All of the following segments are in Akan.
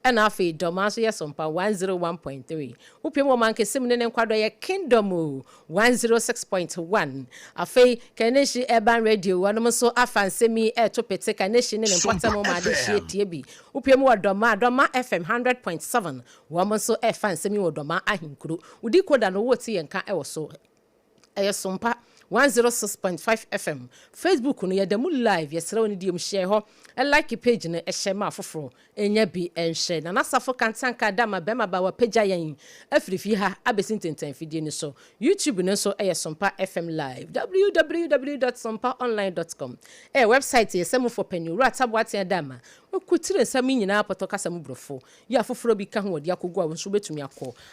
And afi domaso ya SOMPA 101.3. Upim wo man kesim ne nkwado ya Kingdom 106.1. Afi Kaneshi Urban Radio wanom so afansemi to pete Kaneshi ne nkwata mo ma de hie tie bi. Upim wo doma FM 100.7. Wo so afansemi wo doma ahinkuru. Udi koda no woti yenka e wo so. SOMPA 106.5 FM. Facebook no yadamu live yesra oni diem share ho. Like page no ehye ma foforo enya bi enhye na nasafo kantanka dama bema ba wa page ayen afrifi ha abesintenten fidie ni so YouTube no so SOMPA FM live www.sompaonline.com website yesemu for penny ratabwa tia dama okutire nsami nyina apoto kasam brofo ya foforo bi ka ho odi akogu a wonso betumi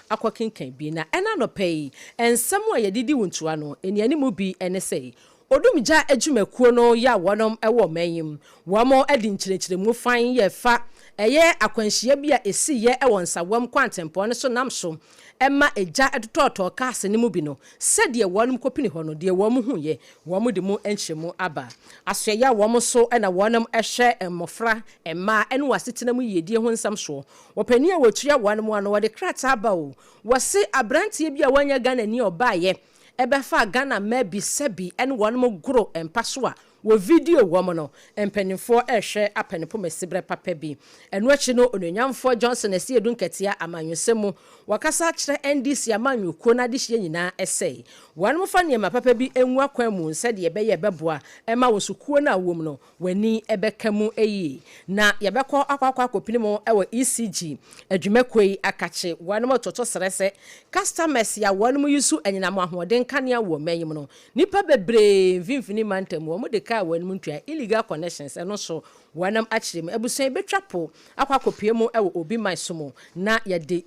akọ kenkan bi na ena no pay ensam a yedidi wontua no eniani mu bi ene sei Odumja ejumekuo no ya wonom ewo manyim womo edi nkyirechire mu fan ye fa eye akwanhia bia esi ye ewo nsawam kwantempo ne so nam so emma eja edototo kaase ne mu bi no sede wonom kopini ho no de wom hu ye wom de mu enhyemu aba aso ya wom so na wonom ehwe mmofra emma ene wasetena mu yedie ho nsam so wopani a wotua wonom ano wode krata aba o wose abrantie bia wanya Ghana ni obaye ebefa Ghana maybe sebi and one mo grow empaswa wo video womono empanifo ehwe apanipo mesibre papa bi enwachi no ononyamfo Johnson esi edunketia amanyusemu wakasa kire NDC amanyuko na de hye nyina esei one mo fa ne ma papa bi enwu akwan mu nse de yebeye beboa ema wosukuo na awom no wani ebekamu eyi na yebekọ akwakwa akopinimo ewo ECG adwumakoi akache one mo toto serese customers ya one mo yusu enyina mo ahoden kanea wo manyim no nipa bebre vimfini mantem wo mo de ka wan muntua illegal connections eno so wanam achirem ebusan betwapo akwakopiemu ewo obi maisomo na yade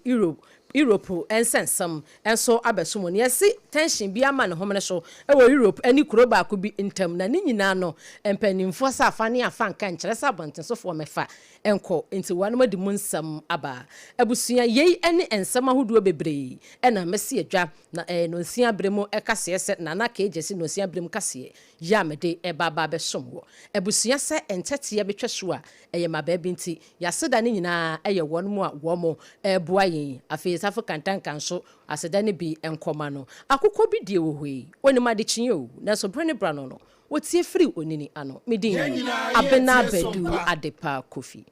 Europe ensensam enso abesomo ne yesi tension bi ama ne homne so ewo Europe ani kuro ba ko bi intam na ni nyina no empanimfo sa afa ne afa nka nkyere sa bontenso fo mefa enko enti wanam di munsam aba ebusuya yei ene ensam ahodo bebre ena mesi adwa na no nsia bremu ekase ese na na ka ejesi no nsia bremu kase ya mede ebaba besomwo ebusuya se entete ya betweso a eye mababi nti yaseda ne nyina eye wonmu a womo eboa yin afi safo kantankan so aseda ne bi enkoma no akukọ bi die wo hoi onima de chinye o na so brane brano no wotie free onini ano medin Abena Badu Adepa Kofi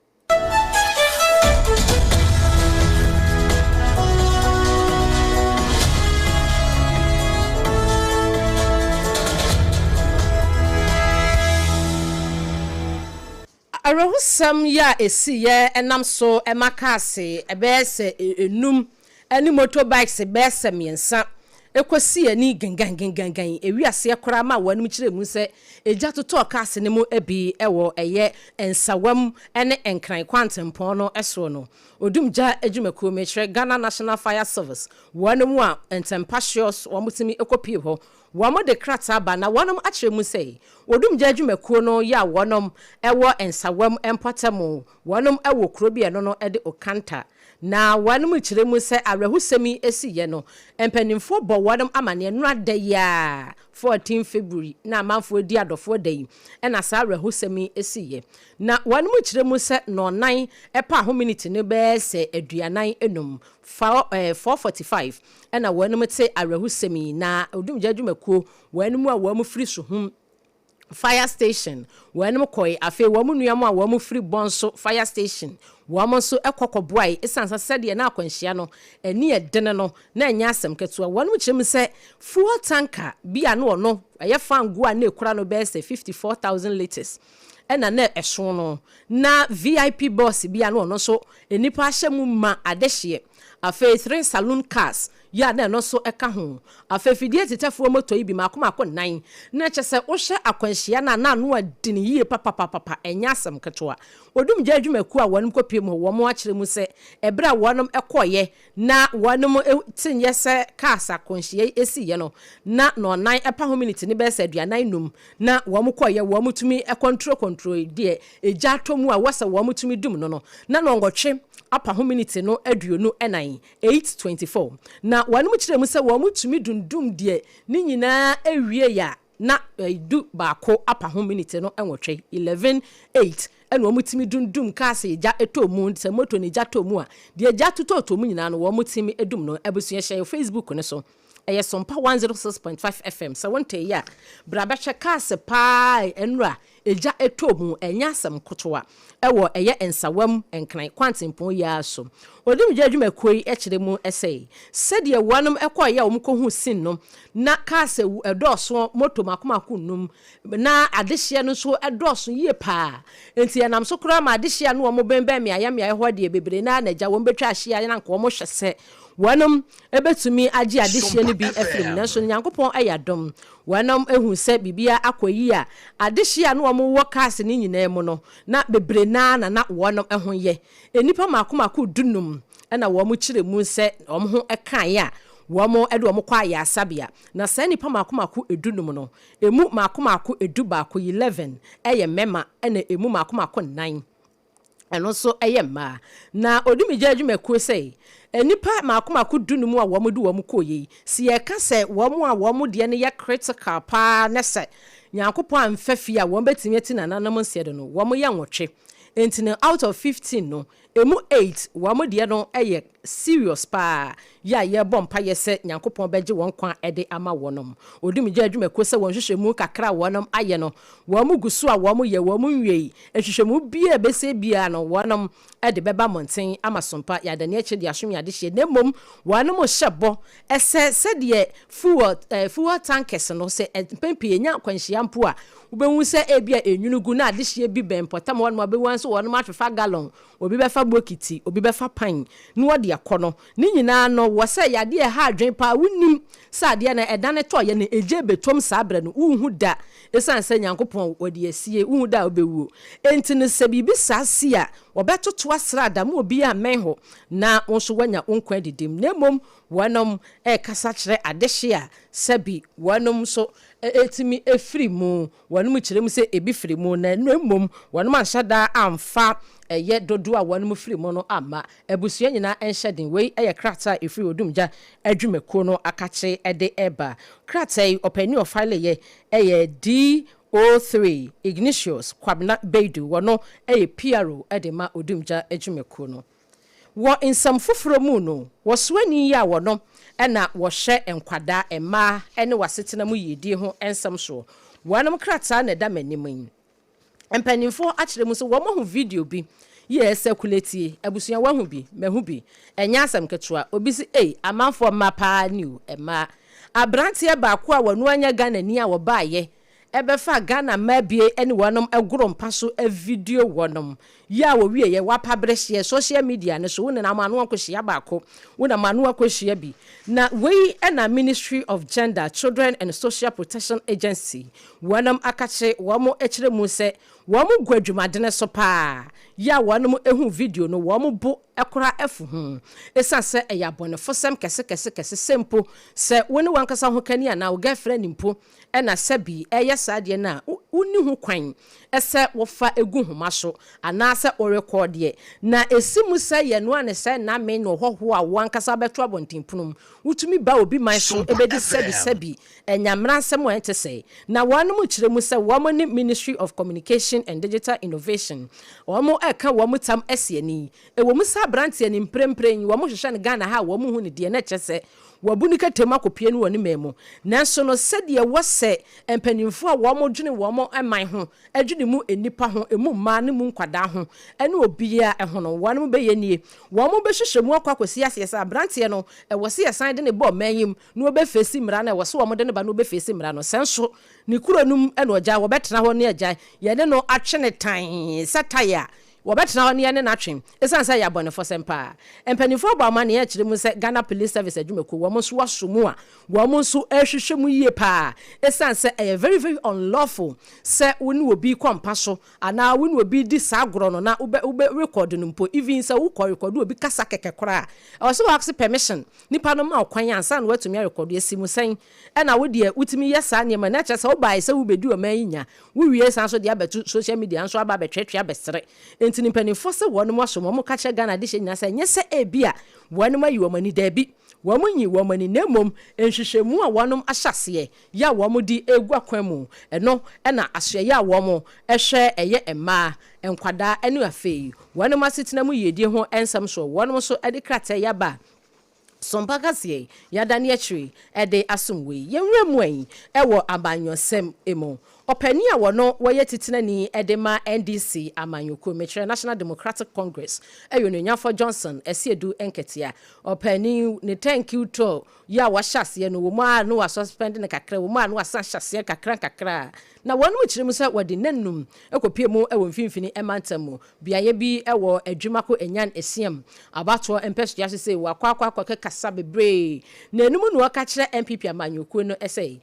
Arahusam ya esi ye enam so emakase ebese enum eni motorbikes ebese miensa ekosi ani gangan ewiase ekora ma wanum kire mu se eja toto kase ne mu ebi ewo eye ensawam ene enkran kwantempon no eso no odumja ejumekuo mechire Ghana National Fire Service wanum a entempatious womutimi ekopi ho wamo de krata ba na wonom akire mu sei odumja adwumekuo no ya wonom ewo ensawam empatemu wonom ewo krobie no ede okanta na wonom kire mu se arahusemi esiye no empanimfo bo wonom amane nura da ya 14 February na manfo di adofo da yi na sa arahusemi esiye na wonom kire mu se no nan epa ho minute ne be se aduanan enum 445 na wonom te arahusemi na odumja adwumekuo wonom a womu free so hum fire station wonom koi afi womu nuam a womu free bonso fire station womo so ekokobwai esansa sede na akwanhia no eni edene no na anya asem ketua wonom kyerem se fuel tanker bia no ono aye fangu a na ekura no be se 54,000 liters ena na ehso no na VIP boss bia no ono so enipa ahyemu ma adehye afi 3 saloon cars ya na no so eka ho afafidie tetefo moto yi bi makoma nan na kyese wo hye akwanhia na no adini yie papa enya asem ketoa odumja adwumaku a wonom kopiem ho wo mo akire mu se ebra wonom ekoye na wonom tinye se cars akwanhia esiye no na no nan epa ho minute ni be se aduanan num na wo mo koye wo mo tumi control die eja tomu a wasa wo mo tumi dum no na no ngotwe apa ho minute no aduonu enan 8:24 na wanum kire mu se wo mutumi dundum de ni nyina ewie ya na du baako apa ho minute no enwotwe 11:08 ene wo mutimi dundum kaase eja etomu se moto ne eja tomu a de eja tototomu nyina no wo mutimi edum no abusua share Facebook ne so eye SOMPA 106.5 FM so wonte ya brabache kaase pa enra eja etomu enya asem kotoa ewo eye ensawam enkran kwantimpon ya so odim je adwumakoi ekire mu essay said ye wanum ekoya wo mkohu sin no na kaase edoso moto makomako num na adehye no so edoso ye pa enti enam so kura ma adehye no wo bembe me ayame ho de bebre na naja wo betwa ahye na nko mo hwese wanum ebetumi agi adehye no bi afrim na so nyankopon ayadom wanum ehu se bibia akoyi a adehye no wo wo kaase ni nyina mu no na bebre na wanum eho ye enipa makomako dunum ena wo mu kire mu se wo ho ekan ya wo edu wo kwa ya sabia na sa nipa makomako edunum no emu makomako edu baako 11 eye mema ena emu makomako 9 eno so eye ma na odumije adwumaku sei enipa makomako dunum a wo du wo koyi si ye ka se wo de ne ye critical pa na se nyankopon amfafi a wo betimi ati nananam nsedo no wo ye nwotwe enti out of 15 no emu 8 wo de no eye serious pa ya ye bompa ye se nyankopon beje won kwa ede ama wonom odumije adwumaku se won hwehwemu kakra wonom aye no wo gusu a wo ye wo nwie ehwehwemu bia bese bia no wonom ede beba monten ama SOMPA ya dane eche de ahwem ya de hye nemom wonom hyebo ese de fuel tankers no se pempie nya kwanhia mpo a ubehu se ebia enyunugu na de hye bi bempotam wonom abewan so wonom atwefa gallon obi befa bokiti obi befa pan no de akono ni nyina no wo se yade ha adwen pa wonim sade na edane to ye ne eje betom sabre no unhu da esan se nyankopon wode asie unhu da obewuo enti ne se bibi sase a obetoto asrada mo obi a menho na wonso wanya onkwa didim nemom wonom kasa kire adehye a sabi wonom so etimi efiri mu wonom kire mu se ebi firi mu na nemom wonom anhyada amfa eye dodo a wonom firi mu no ama ebusua nyina enhyedin wei eye krata efiri odumja adwumaku no akache ede eba krata opani of file ye eye D03 Ignatius Kwabna Bedu wono eye PRO edema odumja adwumaku no wo insam foforo mu no wo soani ya wono ena wo hye enkwada ema ene wasetena mu yedie ho ensam so wonom krata na da manimun empanimfo akire mu so wo mo video bi ye circulate abusua wahu bi mehu bi enya asam ketua obi si amanfo mapa new ema abrantie baako a wonu anya Ghana ni a wo baaye ebefa Ghana mabie ene wonom egoro mpaso a video wonom ya wo wie ye wapa brehye social media ne so wona na manu akohia baako wona manu akohia bi na we na Ministry of Gender, Children and Social Protection Agency wonom akache womo ekire mu se womo gwadwumadene so pa ya wonom ehu video no womo bo ekora efu hu esase eyabonefo sem kese sempo se woni wankasa ho kani ana wo girlfriend mpo ena sabi sade na uni hu kwan ese wofa egu homa so ana se o record ye na esimu se ye no ane se na me no hoho a wankasa beto abontimpunum utumi ba obi man so ebedi sabi enyamra nsem wo ente se na wonom kire mu se womo ni Ministry of Communication and Digital Innovation womo eka womo tam esiani womo sa brantie ni mprempren womo hwehwe ne Ghana ha womo hu ne de na kyese wabunika tema kopie no woni memo nanso no sede wose empanimfo a womo dwene womo eman ho adwene mu enipa ho emu ma ne mu nkwada ho ene obia eho no wonom be yenie womo be hwehwe mu akwakosi asesa brantie no wose yesan de ne bo manyim no obefesi mra na wose womo de ne ba no obefesi mra no senso ne kuronum ene ogya wo betena ho ne agya ye ne no atwene tan sataya wobetena ho ne na atwen esansa ya bonefo sempa empanifo ba ma ne ya kire mu se Ghana Police Service adwumako wo mo so wasomu a wo mo so ehwehwe mu yie pa esansa very very unlawful se woni obi kwampa so ana woni obi di sagoro no na ube record no mpo even se wo record obi kasa keke kora o so ask permission nipa no ma kwan ansa na watumi record esimu sen na wo de utimi yesa ne ma na cha se wo bai se wo bedi o ma yinya wo wie san so de abetu social media anso aba betwetwe abesere ntini mpanimfo se wɔn mo aso mo ka che Ghana de hye nyina se nye se ebia wɔn mo ayi wɔn ani da bi wɔn nyi wɔn ani na mmom nhwehwɛmu a wɔn ahyase ya wɔn di egu akwan mu ɛno ɛna ahye ya wɔn ɛhwɛ ɛyɛ ɛma enkwada enu afei wɔn mo asetena mu yedie ho ensam so wɔn mo so ɛde krata yaba SOMPA kase yada ne akiri ɛde asomwe yenwura mu an ɛwɔ abanyosem emu opani a wono woye titina ni edema NDC amanyoko metre National Democratic Congress eyo no nyafo Johnson esiedu enketia opani ne thank you to ya wahase no wo ma no wa suspend ne kakra wo ma no asan hyase kakra na wono chiremu se wode nanum ekopie mu ewo mfimfini emantamu biaye bi ewo adwumako enyan esiem abato empesu ya se wakwa kasa bebre na enum no waka kire MPP amanyoko no ese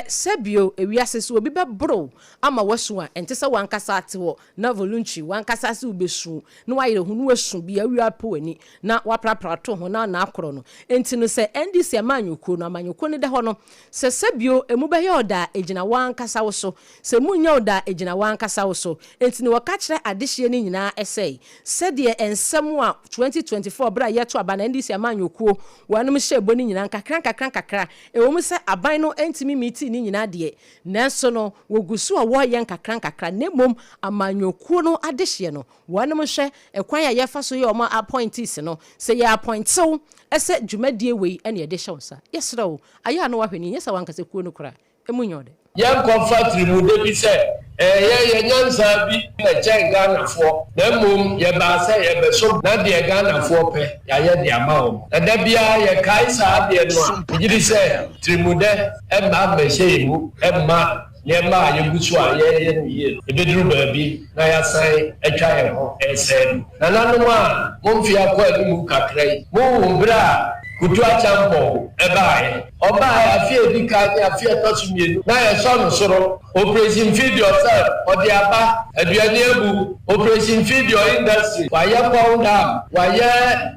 sebio ewiase so obi bro ama wasu a ente se wankasa ate wo na voluntary wankasa se ubesu na wayere hu no wasu bia wiapo ani na waprapra to ho na akoro no enti no se NDC amanyoko ne de ho no se sebio emu be yoda ejina wankasa wo so se munya oda ejina wankasa wo so enti no waka kire adehye ni nyina ese se de ensem a 2024 bra yeto aba na NDC amanyoko wanum hye boni nyina kakra ewom se aban no entimi meeting ni nyina de nanso no wogusu a woyen kakra nemom amanyoko no adehye no wanum hye ekwan ya yefa so ye o ma appointees no se ye appointew ese dwumadie wei ene ye de hye wonsa yesra wo aya no wahweni yesa wankase kuo no kura emunyode yan konfatri mu de bi se ye nyansa bi na chen Ghana fo na mum ye ba se ye be so na de Ghana fo pe ya ye de ama o na da bia ye kaisa de no gidi se trimude e ma be se mu e ma yema yegusu a ye niye ebeduru baabi na ya sai etwa ye ho esen na nanu a momfi akwa emu kakrai mo wombra kutu achampo ebae obae afie dika ni afie tosumienu na ye so no soro operation feed yourself odi aba aduane ebu operation feed your industry wa ye pound dam wa ye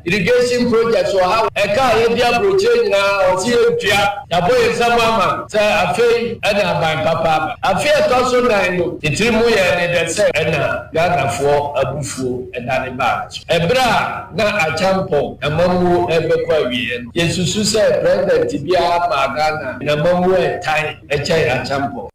irrigation projects wa ha eka ye dia broche nyina osi edua ya boye samama se afei ana ban papa afie toso nan no itirimu ye ne de se na Ghanafoɔ abufuo edane ba ebra na achampo amamu ebekwa wie yesusu se president bia magana na mamu etai eche achampo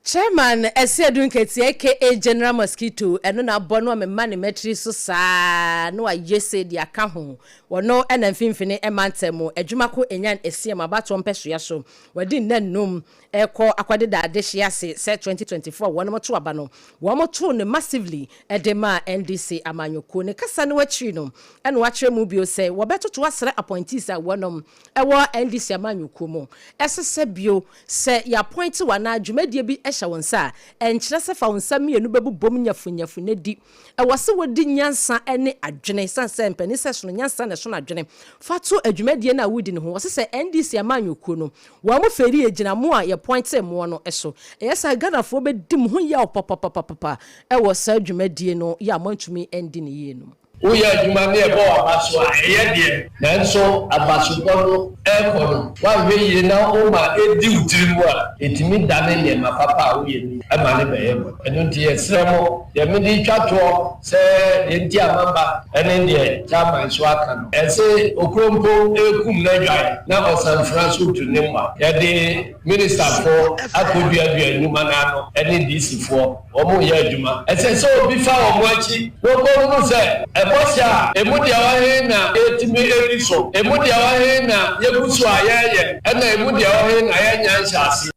Chairman Esiedu Nketi aka General Mosquito eno na bono amema ne metri so saa no ayese di aka ho wono ena mfimfini emantemu adwumako enyan esiem abato mpesoya so wadi nnanum eko akwade da adehye ase se 2024 wono moto aba no wo moto ne massively edema NDC amanyoko ne kasa ne wachiri no eno wachire mu bio se wo betoto asre appointees a wonom ewo NDC amanyoko mu esese bio se ya appoint wana adwumadie bi ehya wonsa enkyere se fa wonsa mienu bebubom nyafunyafu ne di ewose wodi nyansa ene adwene sanse mpani se so nyansa ne so na adwene fato adwumadie na wudi ne ho wose se NDC amanyoko no wo mo feri egina mo a ye point mo no eso eyesa Ghanafoɔ bedim ho ya papa ewo sa adwumadie no ya mantumi endi ne yie no uya jumane ebo abaso eye de nanso abaso bono ekono wa hwe na o ma edi utirimu a etimi dane ne ma papa uye ni ama ne be ebo eno nti esremo ye me di twato se enti amamba ene de chama so aka no ese okrompo ekum na dwan na osan franso tu ne ma ye de minister for akodua nyuma na no ene DC for omo ye adwuma ese so obi fa omo achi no ko se Bosha emudia wa he na etimi eriso emudia wa he na yebusu ayeye ena emudia wa he na yenyansa ase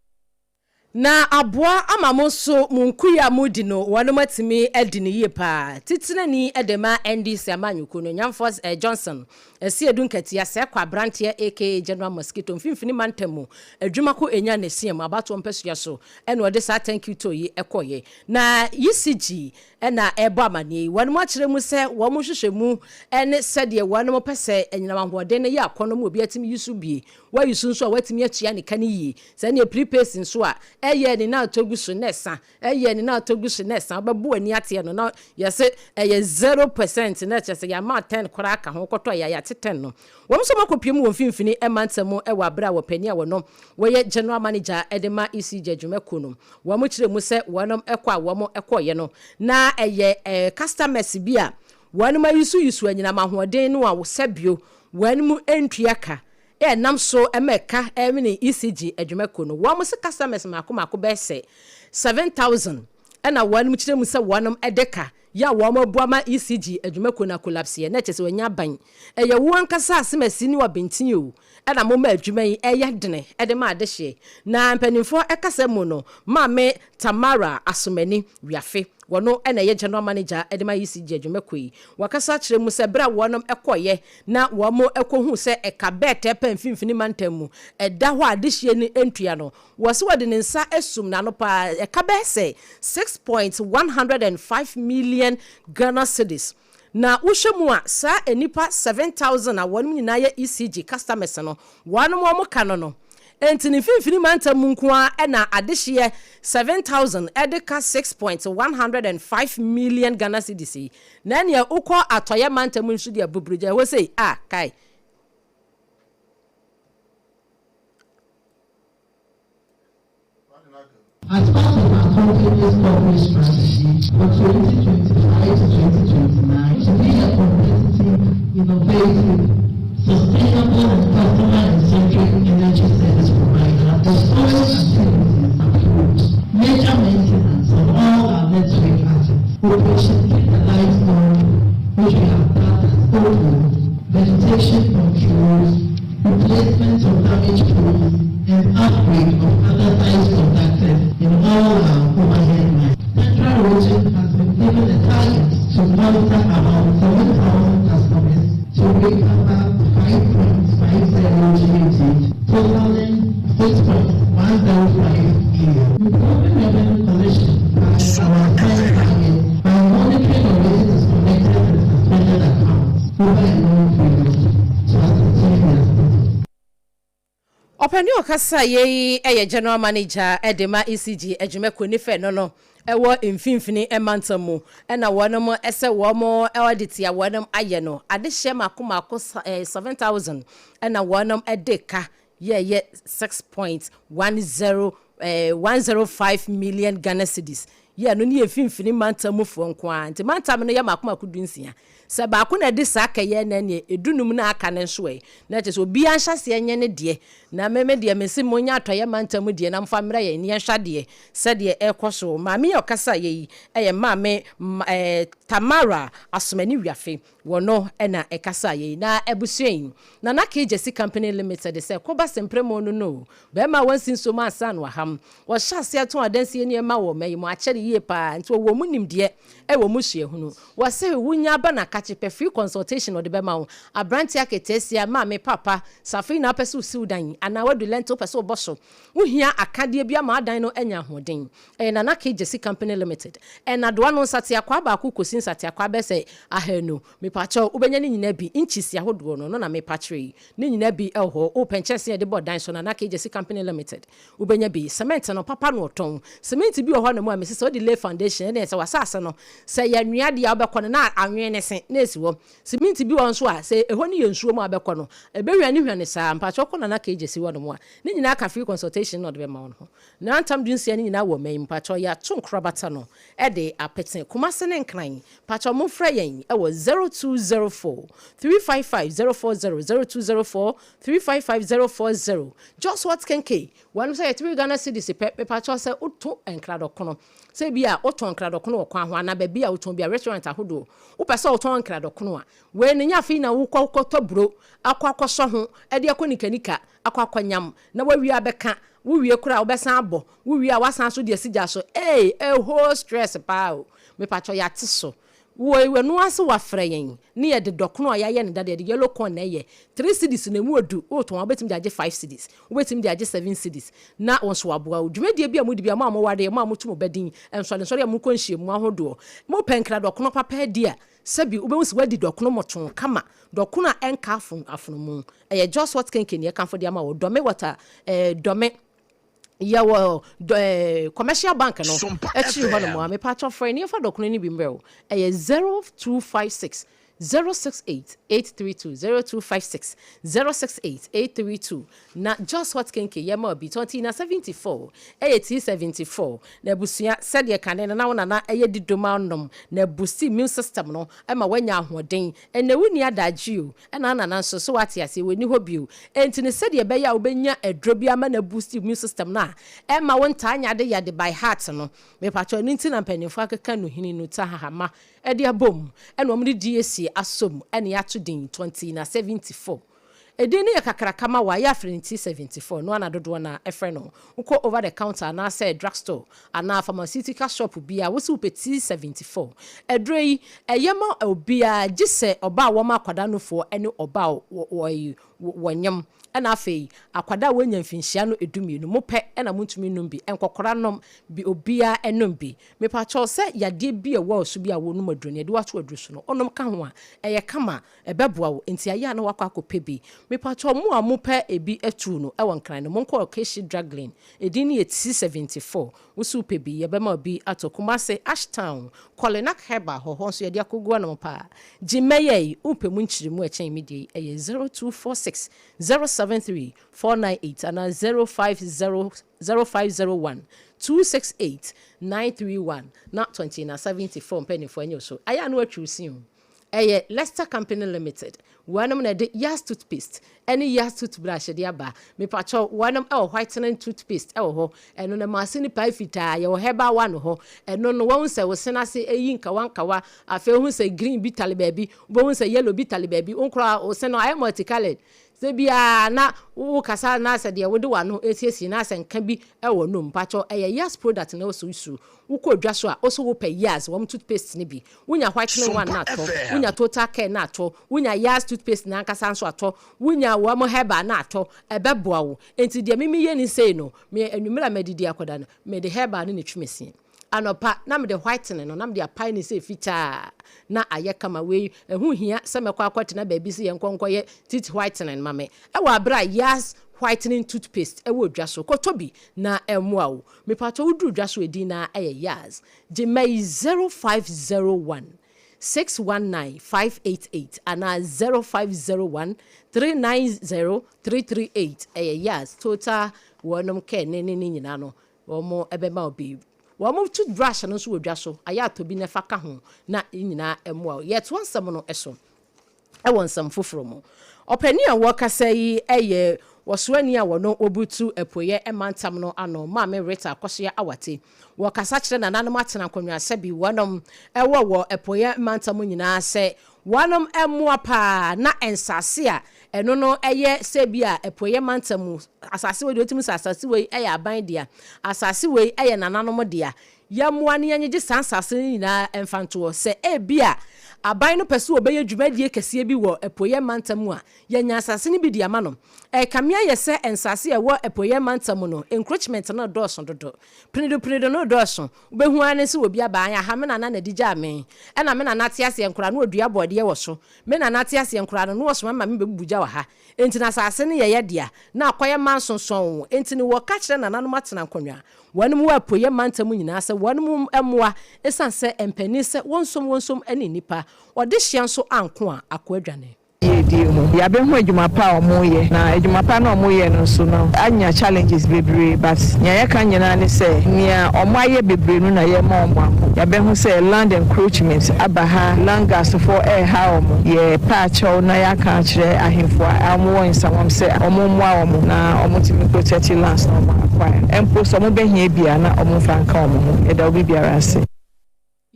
na aboa amamoso munkuya mudi no wanomatimi edini ye pa titina ni edema NDC amanyoko no nyamfos Johnson Esiedu Nketi ase kwa brantie aka General Mosquito mfimfini mantemu adwumako enya ne siem abato mpeso so ene ode sa thank you to yi ekoye na ECG ena ebo amanie wanomo akire mu se wo mo hwehwemu ene sede wanomo pese enyinam ahoden ne ya akono mu obi atimi yusu bie wa yusu nso a watimi atua ne kan yi se ne prepaid nso a eye ni na togusu nesa eye ni na togusu nesa obebu ani ate no na yese eye 0% na chese ya ma 10 kora aka ho koto ya 10 no wo mso makopiem wo mfimfini emantamu wa bra wo pani a wono wo ye general manager edema ECG adwumako no wo mo kire mu se wonom ekwa wo mo ekoye no na eye customers bi a wonom ayusu anyina mahoden no a wo sabio wonom entwiaka nam so emeka emini ECG adwumako no wo mo se customers mako be se 7,000 na wonom kire mu se wonom edeka ya wo mo buama ECG adwumako na collapse na chese wanya ban eye wo ankasa asemasi ni wa bentin o na mo ma adwuma yi eye dene de ma adehye na mpanimfo ekasa mu no maame Tamara Asomani Wiafe wono na ye general manager edema ECG adwumako yi wakasa kire mu se bra wonom ekoye na wo mo ekohu se ekabete pa mfimfini mantamu eda ho adehye ni entua no wo se wode ne nsa esum na no pa ekabese 6.105 million Ghana cedis na wohwemu a sa enipa 7,000 a wonum nyina ye ECG customers no wonom mo kano no entini finfini mantamu nko a na adehye 7,000 edeka 6.105 million Ghana cedis na ne ukọ atoye mantamu nso dia buburuja wo sei kai As part of our company's corporate strategy for 2025 to 2029 to be a competitive, innovative, sustainable and customer-centric energy service provider, the storage activities approved major maintenance of all our network assets, operation keep the lights on, which we have done as open, vegetation controls, replacement of damaged poles, and upgrade of other sites conducted in all our overhead lines. Central Region has been given a target to monitor about 7,000 customers to recover 5.50 GMT, totaling 6.105 million. Improving revenue collection by our client target by monitoring of waste disconnected and suspended accounts over a long period to ascertain their status. Openi okasa ye general manager edema ECG adwumako ni fe no ewo mfimfini emantamu na wonom ese wo mo audit ya wonom aye no adehye makomako 7,000 na wonom edeka ye 6.105 million Ghana cedis ye no ni mfimfini mantamu fo nko a nti mantam no ye makomako dunsia se ba ko na de saka ye na ne edunum na aka ne nso na che so obi anhyase enye ne de na meme de mesi monya atoye mantam de na mfa mra ye ne hwade se de ekoso maame ye okasa ye eye maame Tamara Asomani Wiafe wono na ekasa ye na ebusuen na Jesse Company Limited se koba sempremo no be ma wansin so ma asa no ham wo hyase aton adansi eni ma wo mai mo akere ye pa nti wo munim de wo muhye hunu wo se wunya ba na kache free consultation de be ma wo abranti aketesia ma me papa safi na pese usiudan ana wadu lento pese oboso wuhia akade bia ma adan no anya hoden na Jesse Company Limited na do no sate akwa ba ku kosin sate akwa be se ahenu me pacho ubenya ni nyina bi inchisi ahodo no na me patre ni nyina bi elho open chese de bodan so na Jesse Company Limited ubenya bi cement no papa no oton cement bi ho na mu amese so de lay foundation na se wasase no se ya nwia de abekọ na anwe ne se na esi wo cement bi won so a se eho ni yensuo mu abekọ no ebewia ni hwane sa pacho ko na Jesse wo no mu a ni nyina ka free consultation no de be ma won ho na antam dunsia ni nyina wo mai pacho ya tonkrabata no e de apeten kumase ne nkran pacho mo fra yen e wo 0204 355 040 0204 355 040 just what kenke one say 3 Ghana cedis pe pacho say uto enkrado kono say bia uto enkrado kono kwa ho na ba bia uto bia restaurant ahodo wo pese uto enkrado kono a we ne nya fi na wo kwakwato bro akwakoso ho e de akonikanika akwakonyam na wawi abeka wuwie kura obesan abo wuwie a wasan so de sigya so whole stress pa me pacho ya tiso we no ase wa freyen ne ye de dokono ya ye ne dade de yellow corn na ye 3 cedis na mu odu o ton obetim de age 5 cedis obetim de age 7 cedis na wonso aboa odwumedie bia mu de bia ma mo wade ma mo tumo bedin enso ne so ya mu konhie mu ahodo mo penkra dokono papa dia Sabi ube wonsi wadi dokuno moton kama dokuna enka afunu mu just what kenken ye kan for the ama wo dome water dome yawo commercial bank no actually hono mo me patch of friend ye for dokuno ni bi mbrel 0256 068-832 0256-068-832 na just what kenke yema bi 2074 8074 na busia said ye kan na wona na eye didoma nom na busi immune system no ema wanya ahoden ene wuni adagye o ena na nso so wate ase weni hobi o enti ne said ye be ya obenya edrobi ama na busi immune system na ema wonta anya de ya de by heart no me pacho ninti na mpanifo akeka no hini no ta hahama ede abom ena omri DSC asom ene ya to din 2074 edini ya kakrakama wa ya frenti 74 no ana dodo na efre no uko over the counter na say drugstore ana pharmaceutical shop bia wo su peti 74 edrei eyema obia gise oba wo ma kwada no fo ene oba wonyam ena afei akwada wonya mfinhia no edumienu mo pe ena muntumi nom bi enkokora nom bi obia enom bi me pa cho se yade bi e wo so bi a wonu madrone de wato adruso no onom ka ho a eye kama ebeboa wo enti aya na wakwa akopɛ bi me pa cho mo a mo pe ebi atu no e won kran no mo nko keshi draglin edini 74 wo su pe bi ye bema bi atokuma se Ashtown Kolenak Heba ho so yade akogua no pa jimeye upe mu nchirimu e chen medie eye 0246 073-498 and 0501 268-931 not 20 na 74 penny for any so I know what you see. Leicester Company Limited. One of the Yas toothpaste. Any Yas toothbrush de aba. Me pacho one of whitening toothpaste. And on the masini pifita, your heba one ho. And no one say was sena say a yinka one kawa. I feel who say green bitally baby, one say yellow bitally baby, unkra or seno I multicolored. Sebia na wo kasa na se de wo de wano esiesi na se nka bi e wo no mpacho Yas product na so isu wo ko dwa so a also wo pay Yas wo toothpaste ni bi wonya whitening one na to wonya total care na to wonya Yas toothpaste na kasa so ato wonya wo mo heba na to ebeboa wo enti de mimi ye ni sei no me enwumira medidi akoda no me de heba no ne twemesi anopa na me de whitening no na me de apai ni sei fita na ayekama we ehu hia se mekwa akwate na baby se yenkonko ye teeth whitening mame e wa bra Yas whitening toothpaste e wo dwa so kotobi na emua wo me pato wudu dwa so edi na Yas Jimei 0501 619-588 and 0501-390-338 Yas total wonom ke ne nyina no omo ebema obi wo mo toothbrush no so wodwa so aya to bi ne faka ho na nyina emua yet one sam no eso e won sam foforo mo opani a wo kasa yi eye wosoani a wono obutu epoye emantam no ano ma me reta akosia awate wo kasa kire na nanom atena konwa sabi wonom wo epoye emantam nyina se wonom emua pa na ensase a eno no eye sebi a epoye mantam asase we otimu asase we eye aban dia asase we eye nananom dia yamua ne yanye sansase nyina emfanto se ebia aban no pese obeye dwumadie kese bi wo epoye mantam a yanya asase ne bi dia ma no kamia yese ensase e wo epoye mantam no encroachment no doso dodo prido no doso obehu ane se obi aba anya ha me na na digya me e na me na nate ase enkura no odua bode wo so me na nate ase enkura no wo so ma me bebuja wa ha enti na asase ne ye dia na akoye mansonson enti ne wo ka kire na nanom atena konwa wanum wa epoye mantam nyina se wanum emoa esanse empani se wonsom ene nipa ode hia so anko a akwadwane ya be ho adwuma pa omoye na adwuma pa na omoye no so no anya challenges bebre but nya ya kan nyina ne se nia omoye bebre no na ye ma omo ya be ho se land encroachment abaha langas for ha omo ye patch na ya kan kire ahemfo amowo nsawam se omo moa omo na omo timi protect lands no acquire empo so mo be hia bia na omo franka omo e da obi biara se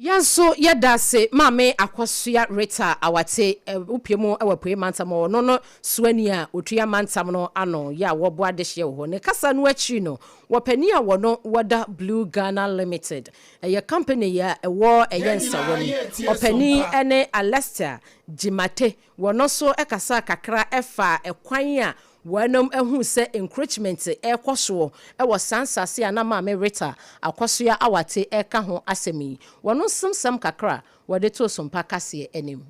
Yanso yedase mame akwasua reta awate upiemu ewapoye mantam no suani a otua mantam no ano ya wobo adehye ho ne kasa no achi no wopani a wono wada Blue Ghana Limited ye company ya ewo eyensa woni opani ene Alester Jimate wono so ekasa kakra efa ekwan a wanom ehu se encroachment ekoso ewo sansase anama me reta akoso ya awate eka ho asemi wono simsam kakra wode to sompa kase enim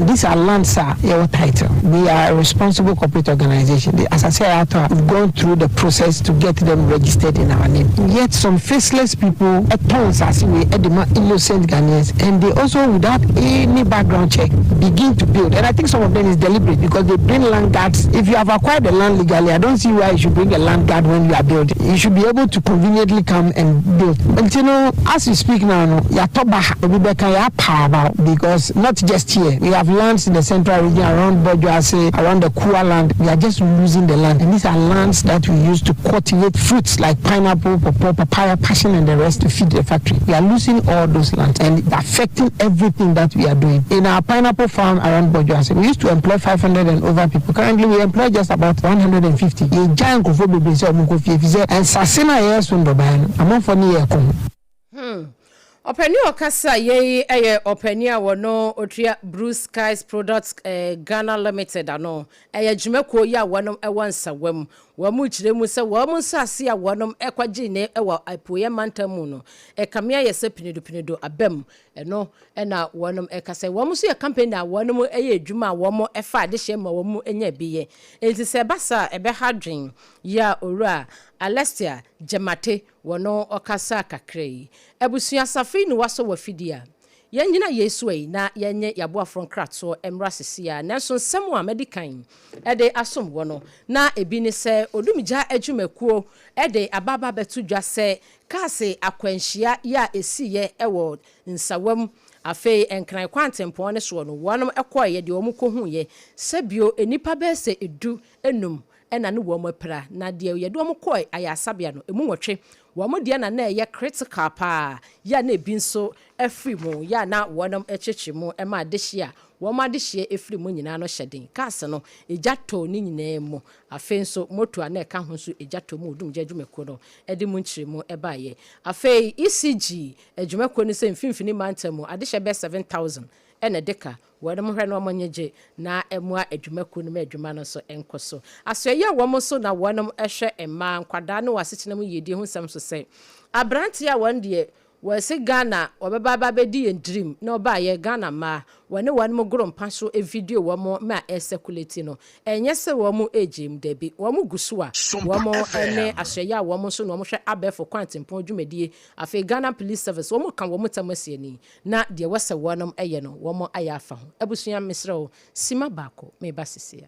These are lands, your title. We are a responsible corporate organization. As I said, we've gone through the process to get them registered in our name. Yet some faceless people, at times, as we innocent Ghanaians, and they also, without any background check, begin to build. And I think some of them is deliberate because they bring land guards. If you have acquired the land legally, I don't see why you should bring a land guard when you are building. You should be able to conveniently come and build. But you know, as we speak now, because not just here, we have lands in the central region around Bojuase, around the Kua land. We are just losing the land. And these are lands that we use to cultivate fruits like pineapple, papaya, passion, and the rest to feed the factory. We are losing all those lands and it's affecting everything that we are doing. In our pineapple farm around Bojuase, we used to employ 500 and over people. Currently, we employ just about 150. A giant and Sasina yes on the ban. I'm for near. Openi okasa ye openi awono otria Blue Skies Products Ghana Limited ano jumeko ya wonom ewansa wam wamu chiremu se wamu sase ya wonom ekwaji ne ewa apoye mantamu no kamia yese pinido abem eno na wonom ekase wamu so ya campaign na wonom adwuma womo efa adehye ma wamu enya biye enti se basa ebe hadwen ya owura Alestia Jamate wono okasa kakrai ebusua safi ni waso wafidia yanyina yesu ei na yenye yabo from kratso emra sesia nanso nsemu a medican ede asom wono na ebi ni se odumija adwumakuo ede ababa betu dwa se kase akwanhia ya esiye ewo nsawam afei enkran kwantempon ne so no wonom ekoye de omukohu ye sebio enipa be se edu enum ena ne wo mopra na de ye do omkoi ayasabia no emu nwotwe wo mo de na ye critical pa ya na ebi nso afri mu ya na wonom echeche mu ema adehia wo ma adehia efri mu nyina no hyeden kase no ejato ni nyina mu afei nso moto na eka ho so ejato mu dum jadwumako no ede mu nchire mu ebaye afei ECG adwumako ni se mfimfini mantamu adehia be 7000 ena deka wadam hwe no manyeje na emua adwumako no adwuma no so enkoso asoye wo so na wonam ehwe emma nkwada no wasechena mu yedie hu sam so se abranti a wonde wase Ghana obeba bedi dream na oba ye Ghana ma wane wanmo grom paso e video wo mo ma circulate no enye se wo mo ejim debi wo mo gusu a wo mo ene asoye a wo mo so no mo hwe abefo kwantempon dwumadie afi Ghana Police Service wo mo kan wo mo tamasi ni na de wase wonam eye no wo mo aya afa ho abusua misreo sima bako me basisia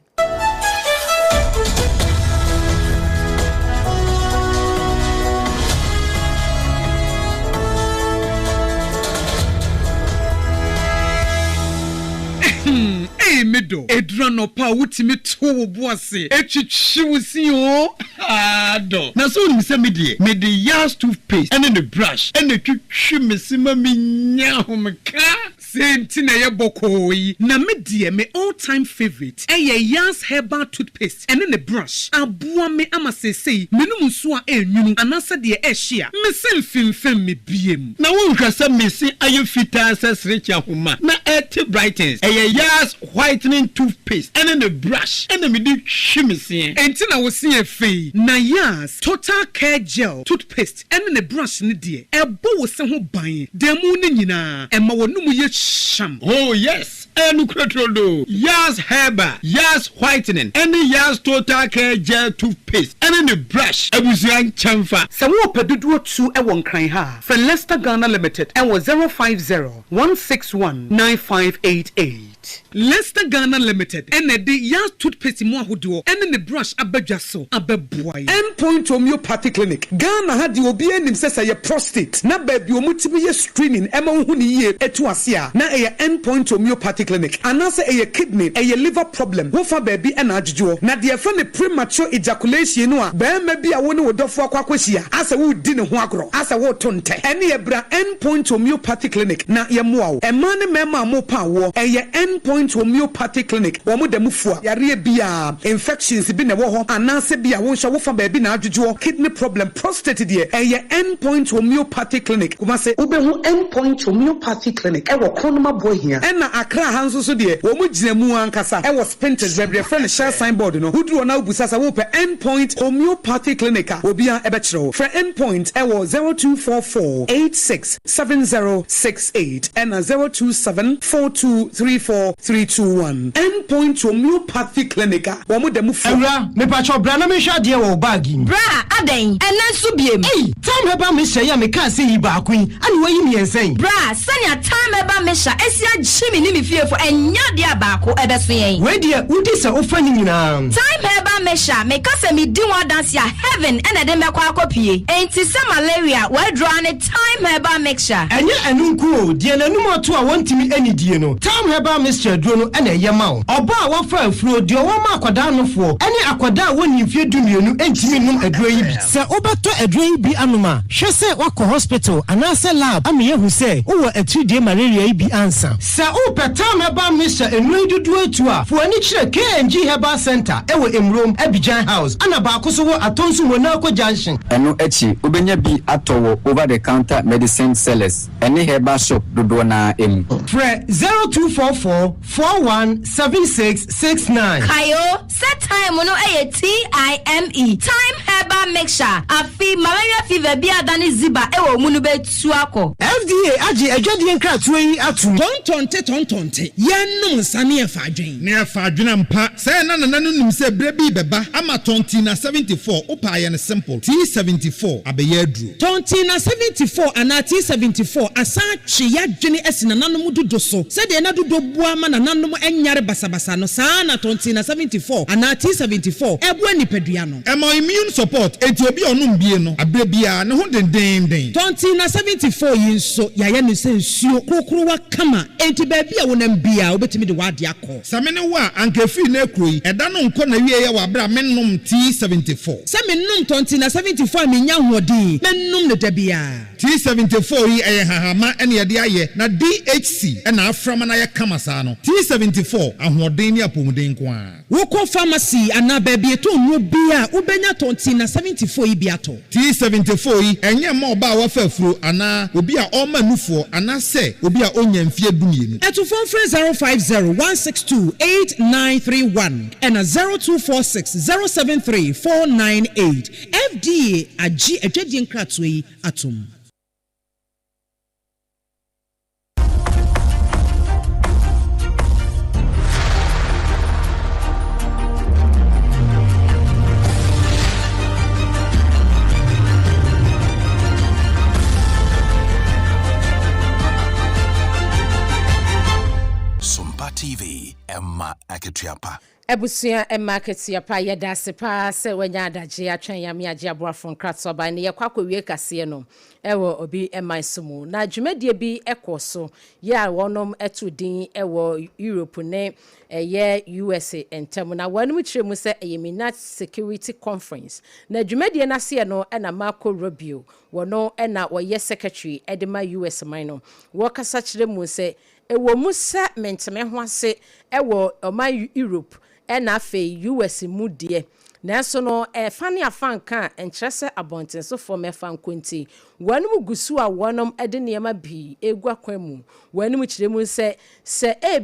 Medo edrano pa wutimi to boase etwitwiwusi o ado na so ni se mede yas toothpaste and the brush and the twitwi mesima menya homka senti na ye bokoyi na medie me all time favorite yas herbal toothpaste and the brush aboa me amasesei menum so a enwunu anasa de ehia meselfimfem me biem na wo hwasa mesi ayefita sesrecha homa na et brightens yas whitening toothpaste and the brush and the midi chimisi enti na wo se afei na yas total care gel toothpaste and the brush ne de ebo wo se ho ban demu ne nyina ema wonum ye sham oh yes enu krotrodo yas herbal yas whitening and yas total care gel toothpaste and the brush abusuan chamfa se wo pedudu tu e won kran ha for Leicester Ghana Limited and was 050-161-9588 Leicester Ghana Limited and the yas toothpaste mo ahodo and the brush abadwa so abeboy Endpoint Homeopathy Clinic Ghana had the obi enim sesa ye prostate na baby omutimi ye screening ema hu ni ye etu ase a na ye Endpoint Homeopathy Clinic anase ye kidney ye liver problem wo fa baby na adjujo na de fa ne premature ejaculation no a ba ma bi a wo ne wodofo akwakwahia asa wo di ne ho agro asa wo tonte ene ye bra Endpoint Homeopathy Clinic na ye moa wo ema ne mema mo pa wo ye endpoint homeopathy clinic wɔn de mu fua yare bia infections bi na ɛwɔ hɔ anaasɛ bia wɔn hyɛ wofa baabi na adwodwo kidney problem prostate deɛ ɛyɛ endpoint homeopathy clinic kuma sɛ wobɛhu endpoint homeopathy clinic ɛwɔ kronoma bohia ɛna akra ha nso so deɛ wɔn gyina mu ankasa ɛwɔ spinters baabi friend share signboard no woduro na obusa sa wo pɛ endpoint homeopathy clinic a obi a ɛbɛkyerɛw for endpoint ɛwɔ 0244867068 ɛna 0274234321 endpoint homeopathy clinic a wɔn de mu fo Ewra me pacho bra na me hwa de wo bag im bra aden ɛna nso biem time heba me hye ya me ka se yi ba akun ani wayi me ensen bra sanya time heba me hya esia gyimi ni me fiefo enya de abaako ɛbɛso yɛn we de udi se ofa ni nyina time heba me hya me ka se me di one dance ya heaven ɛna de mekɔ akɔpie enti se malaria we draw ne time heba mixture enye enunku o de nanum oto a wontimi anidie no time heba mixture duro no ɛna ɛyɛ ma wo oba a wofa afuro de wo ma akoda nofo ɛne akoda a woni mfie dumienu entimi num aduro yi bi se obeto aduro yi bi anoma hwe se wakɔ hospital anase lab ame yehu se wo atudie malaria yi bi ansa se o time heba mixture enu dudu atu a fo ani kyerɛ KNG Herbal Center ewo Emrom Abidjan House ana ba ko so wo atonso Monaco Junction eno echi obenya bi atowo over the counter medicine sellers ene herbal shop dodo na emu Fre 0244417669 kayo set time no TIME time herbal mixture afi malaria fever bi adane ziba ewo mu no betu akọ FDA agi adwade nkratoa yi atum tontonte yenum sane efa adwen ne efa adwen ampa say na nim say bre bi beba ama tonti na 74 opa ye ne simple T74 abeye aduro tonti na 74 ana T74 asa twe ya dwene asina nanom dodo so say de na dodo bua ma na nanom enyare basabasa no saa na tonti na 74 ana T74 ebu anipadua no emo immune support enti obi onum bie no abre bia ne ho den tonti na 74 yi nso ya ye ne sensuo kokoro wa kama enti ba bia wonam bia obetimi de wade akọ samene wa ankefi na ekroyi eda no nko na wie ye wa bra mennom T74 samennom tonti na 74 menya hodi mennom ne da bia T74 yi eye hahama ene ye de aye na DHC ena aframa na ye kama saa no T74 ahoden ne apomuden ko a woko pharmacy ana ba bia to no bia ubenya tonti na 74 yi bia to T74 yi enye ma oba wa fafuro ana obi a oma nufo ana se obi a onya mfie dumienu eto phone 05016289931 and 0246073498 FDA agi adwadi nkratoa yi atom SOMPA TV Emma Aketiapa Ebusia market ya pa yeda sepa se wanya adaje atwen ya me age aboafo nkratso ba ne yekwakọ wie kase no ewo obi emaisumu na dwumadie bi ekoso ya wonom etudin ewo Europe ne eye USA entem na wanum kiremu se Yemenat Security Conference na dwumadie na se no na Marco Rubio wono na woye secretary edema US man no wo kasa kiremu se ewo musa menteme ho ase ewo oma Europe ena fe US mu de nanso no fane afanka enkyerese abontenso for mefa nkonti wanum gusu a wonom ede niema bi egwa kwamu wanum kiremu se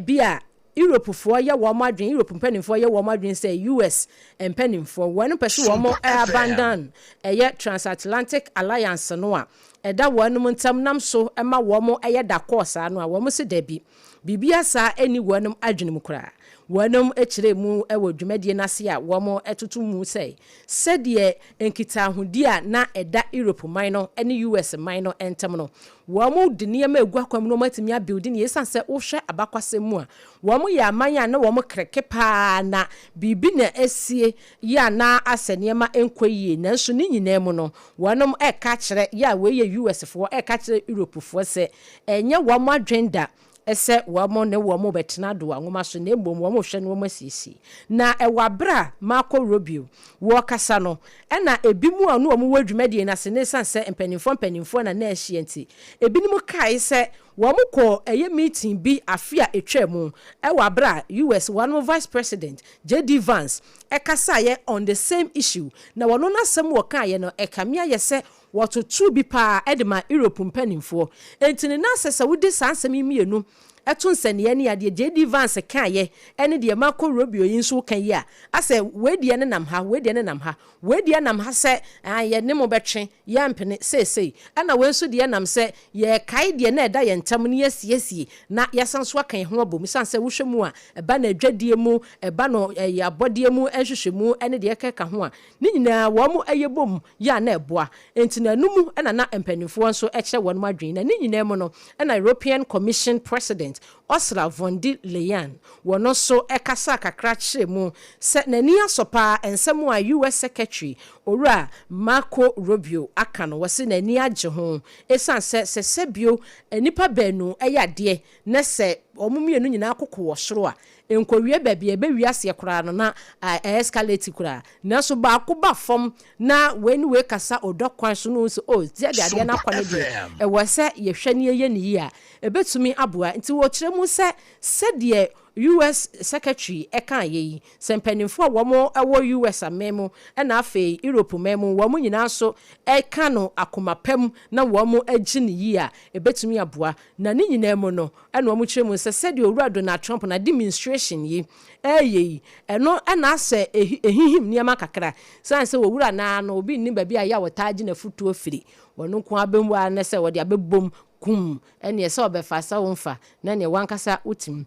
bia Europe for ya wo madwen Europe mpanimfo ya wo madwen se US mpanimfo wanum pese wo abandon eye Transatlantic Alliance no a eda wanum ntam nam so ema wo eye da course ano a wo se dabi bibia sa eni wanum adwenem kura wanum ekire mu ewo dwumadie nase a wo etoto mu sei sedie enkita hudi a na eda Europe man no ene US man no entam no wo de niam egwa kwam no matimi a building yesan se wo hwe abakwase mu a wo ya amanya na wo kreke pa na bibi na esie ya na ase niam enkoyie nanso ni nyina mu no wanum eka kire ya we ye US fo eka kire Europe fo se enye wo agenda ese wamo ne wamo betena do anwoma so ne mbom wamo hwe ne wamo asisi na ewabra Marco Rubio wo kasa no na ebimu anu omo wadwumadie na se ne sanse mpanimfo na na ahie nti ebinim kai se wo mo ko eye meeting bi afia etwa mu e wa bra US one vice president JD Vance e kasa ye on the same issue na wono na sem wo kan ye no e kamia ye se wototu bi pa edema Europe mpanimfo entini na sesa wudi sansem imienu etun sene ne ade JD Vance kan ye ene de Marco Rubio yinso kan ye a ase wedi ne nam ha wedi ne nam ha wedi nam ha se ye ne mo betwe ye mpene sei ana wenso de nam se ye kai de na eda ye ntam ne yesiesie na yesanso kan ho abom sanse wohwemu a eba na adwadie mu eba no ye abodie mu ehwehwemu ene de keka ho a ni nyina wo mo ayebom ya na eboa entina numu ena na mpanimfo nso ekye won madwen na ni nyina mu no ena European Commission President Ursula von der Leyen wono so ekasa kakra kire mu se nani asopa ensemu a US Secretary owura Marco Rubio aka no wose nani agye ho esan se sebio enipa banu eyade na se omumienu nyina akoko wo soro a enkowie baabi ebe wiase kura no na escalate kura na so ba akoba fom na we kasa odokwan so no so dia de na kwane de e wo se ye hwane ye ne yi a ebetumi aboa nti wo kire mu se de US Secretary eka ye sempanimfo wo ewo US amemo na afi Europe memo wo nyina so eka no akomapam na wo agi ne yi a ebetumi aboa na ne nyina mu no na wo kire mu se de owura Donald Trump na demonstration yi eno na ase ehihim niam kakra sanse wo wura na no obi ni ba bia ya wotaage na futuo firi wono ko abemu a na se wo de abebom kum ene se obefa sa wonfa na ne wankasa utim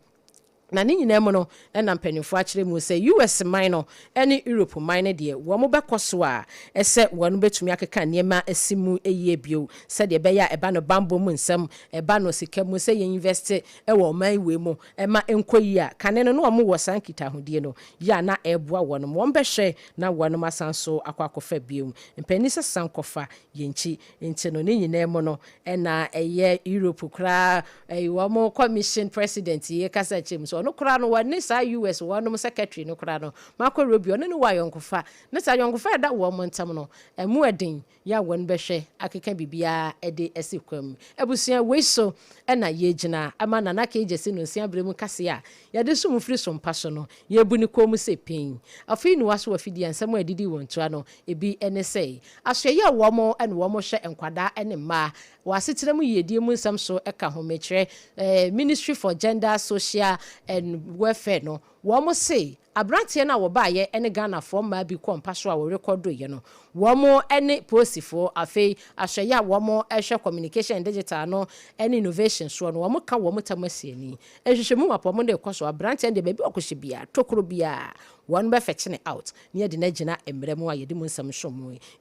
na ni nyina mu no na mpanimfo akire mu se US man no ene Europe man ne de wo mo bekoso a ese wonu betumi akeka niema asimu eyie bio se de beya eba no bambo mu nsam eba no sika mu se ye invest e wo man we mu e ma enkoyi a kane no no mo wo sankita hodie no ya na eboa wono mo behwe na wono masanso akwakofa bio mpanisa sankofa yenchi enti no ni nyina mu no na eye Europe kra wo mo commission president ye kasa chim no kura no wani sa US one secretary no kura no Marco Rubio no wa yonkofa na sa yonkofa da wo montam no emu edin ya won behwe akeka bibia ede esikwam ebusia weiso na ye gina ama na na ka ejesi no sia bremu kase a ya de sum firi sompa so no ye bu ni kom se pin afi ni waso afidi ansam adidi wontua no ebi ene sei aso ye wo mo ene wo mo hwe enkwada ene ma wasetiremu yedie mu nsam so eka ho mekire Ministry for Gender Social and Welfare no wo mo sei abrantie na wo ba ye ene Ghana for ma bi kompa so a wo record ye no wo mo ene posifo afei ahweye wo mo ehwe communication and digital no ene innovation so no wo mo ka wo mo tamasiani ehwehwemu mapo mo de koso abrantie de baby okohye bia tokoro bia one be fetching out near the Najina and Bremo, you didn't some show.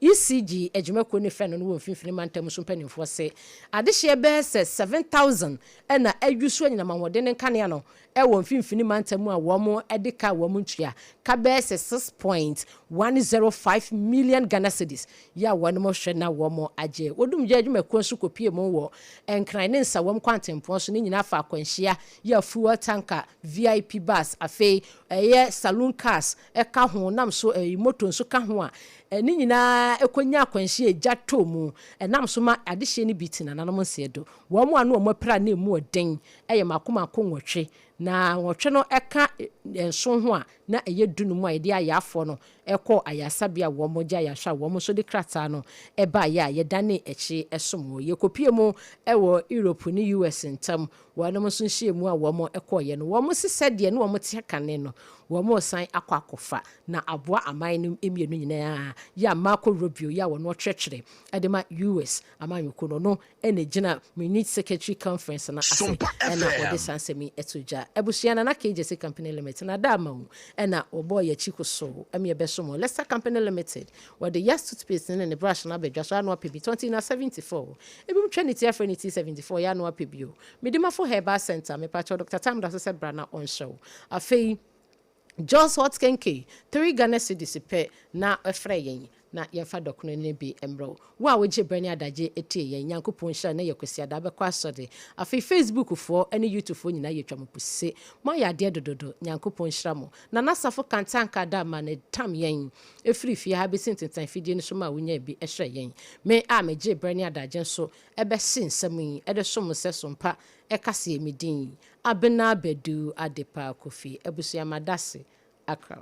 ECG, a Jamaican ne friend and one fifty mantam penny for say. At this year bear says 7,000 and a you swing among what then caniano. A 150 mantam, a woman, a deca womuntia. Cabe says 6.105 million Ghana cedis. Ya one more shena woman aje. Wouldn't judge me consuko pia more and crinensa one quantum portion in Afa Quenchia, ya fuel tanker, VIP bus, a fay, a year saloon car. Eka ho nam so moto nso ka ho a ni nyina ekonya akwanhie jato mu nam so ma adehye ni bitina nanom nsedo wo mo anu mo pra na mu oden eye makoma konwotwe na wotwe no eka enso ho a na eye dunu mu a ide ayafo no eko ayasabia wo mo gya yahwa wo mo so de krata no eba ya ye dane echi esomo ye kopie mu ewo Europe ni US ntam wo nam so nhie mu a wo mo ekoye no wo mo sesede no wo mo te kane no wo mo san akwakofa na aboa aman no emienu nyina ya Marco Rubio ya wo no twetwere edema US aman yokono no ene gina minute secretary conference na ase ena ode sansemi etuja ebusuana na KJC company limited na dama ena obo ya chikuso emi ebesomo Leicester company limited where the yes toothpaste in the brush na bedwa so anu apebi 2074 ebi mtwenity afrenity 74 ya anu apebio medima for herbal center me pacho Dr. Tam da se brana on show afei Just Hot Kenke 3 Ghana cedis pe na efreyen na yɛfa dɔkono ne bi emro wo a wogye brani adagye etie yɛn Nyankopɔn hyɛ na yɛkwasi ada bɛkɔ asɔde afei Facebook fo ne YouTube fo nyina yɛtwa mo puse mo yɛ ade dododo Nyankopɔn hyira mo na nasafo kantanka da ma ne tam yɛn efiri fie ha bɛsi ntentan fidie no so ma wonya bi ɛhwɛ yɛn me a megye brani adagye nso ɛbɛsi nsɛm yi ɛde so mo sɛ sompa ɛkase emidin ABENA BADU ADEPA Kofi ebusuamadase akra